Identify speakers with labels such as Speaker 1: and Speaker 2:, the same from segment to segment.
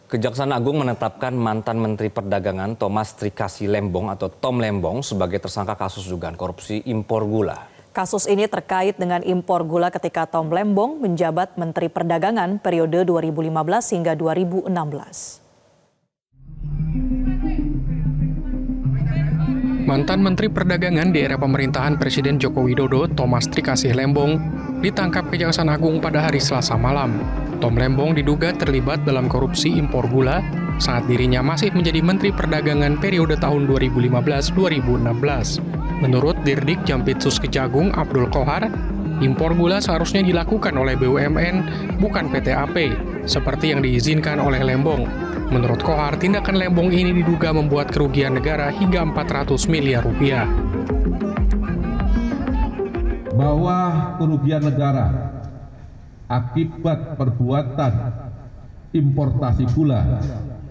Speaker 1: Kejaksaan Agung menetapkan mantan Menteri Perdagangan Thomas Trikasi Lembong atau Tom Lembong sebagai tersangka kasus dugaan korupsi impor gula.
Speaker 2: Kasus ini terkait dengan impor gula ketika Tom Lembong menjabat Menteri Perdagangan periode 2015 hingga 2016.
Speaker 3: Mantan Menteri Perdagangan di era pemerintahan Presiden Joko Widodo, Thomas Trikasi Lembong, ditangkap Kejaksaan Agung pada hari Selasa malam. Tom Lembong diduga terlibat dalam korupsi impor gula saat dirinya masih menjadi Menteri Perdagangan periode tahun 2015-2016. Menurut Dirdik Jampitsus Kejagung Abdul Qohar, impor gula seharusnya dilakukan oleh BUMN, bukan PT AP, seperti yang diizinkan oleh Lembong. Menurut Qohar, tindakan Lembong ini diduga membuat kerugian negara hingga 400 miliar rupiah.
Speaker 4: Bahwa kerugian negara akibat perbuatan importasi gula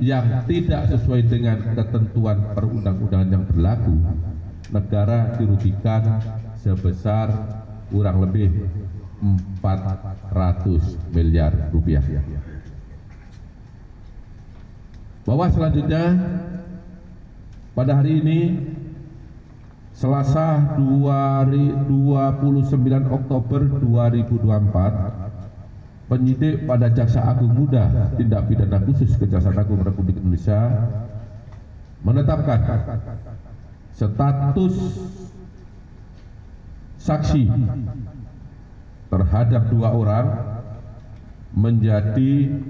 Speaker 4: yang tidak sesuai dengan ketentuan perundang-undangan yang berlaku, negara dirugikan sebesar kurang lebih 400 miliar rupiah. Bahwa selanjutnya pada hari ini Selasa 29 Oktober 2024, penyidik pada Jaksa Agung Muda Tindak Pidana Khusus Kejaksaan Agung Republik Indonesia menetapkan status saksi terhadap 2 orang menjadi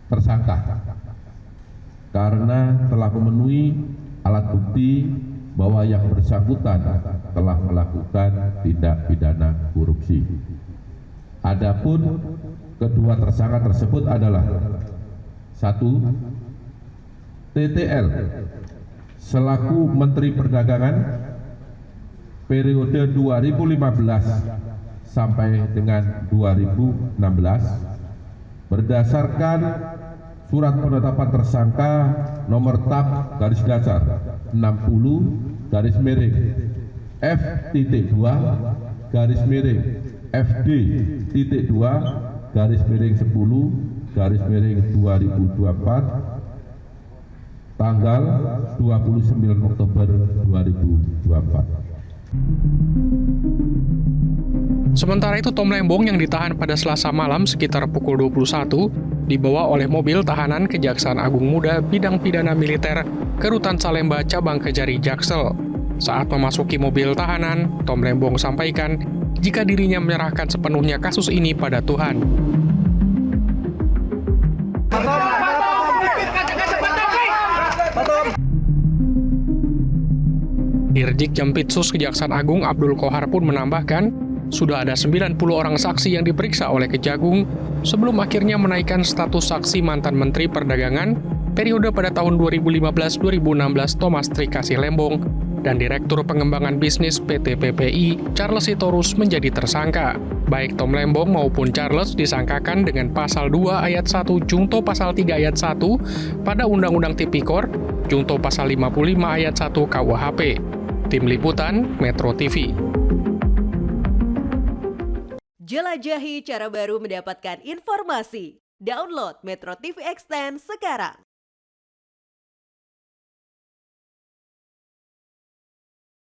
Speaker 4: tersangka karena telah memenuhi alat bukti bahwa yang bersangkutan telah melakukan tindak pidana korupsi. Adapun kedua tersangka tersebut adalah 1. TTL selaku Menteri Perdagangan periode 2015 sampai dengan 2016 berdasarkan surat penetapan tersangka nomor TAP garis datar 60 garis miring F.2 garis miring FD.2 garis miring 10 garis miring 2024 tanggal 29 Oktober 2024.
Speaker 3: Sementara itu, Tom Lembong yang ditahan pada Selasa malam sekitar pukul 21 dibawa oleh mobil tahanan Kejaksaan Agung Muda Bidang Pidana Militer ke Rutan Salemba Cabang Kejari Jaksel. Saat memasuki mobil tahanan, Tom Lembong sampaikan jika dirinya menyerahkan sepenuhnya kasus ini pada Tuhan. Dirdik Jampitsus Kejaksaan Agung Abdul Qohar pun menambahkan, sudah ada 90 orang saksi yang diperiksa oleh Kejagung sebelum akhirnya menaikkan status saksi mantan Menteri Perdagangan periode pada tahun 2015-2016 Thomas Trikasi Lembong dan Direktur Pengembangan Bisnis PT PPI Charles Sitorus menjadi tersangka. Baik Tom Lembong maupun Charles disangkakan dengan Pasal 2 Ayat 1 Jungto Pasal 3 Ayat 1 pada Undang-Undang Tipikor, Jungto Pasal 55 Ayat 1 KUHP. Tim Liputan Metro TV.
Speaker 5: Jelajahi cara baru mendapatkan informasi. Download Metro TV Extend sekarang.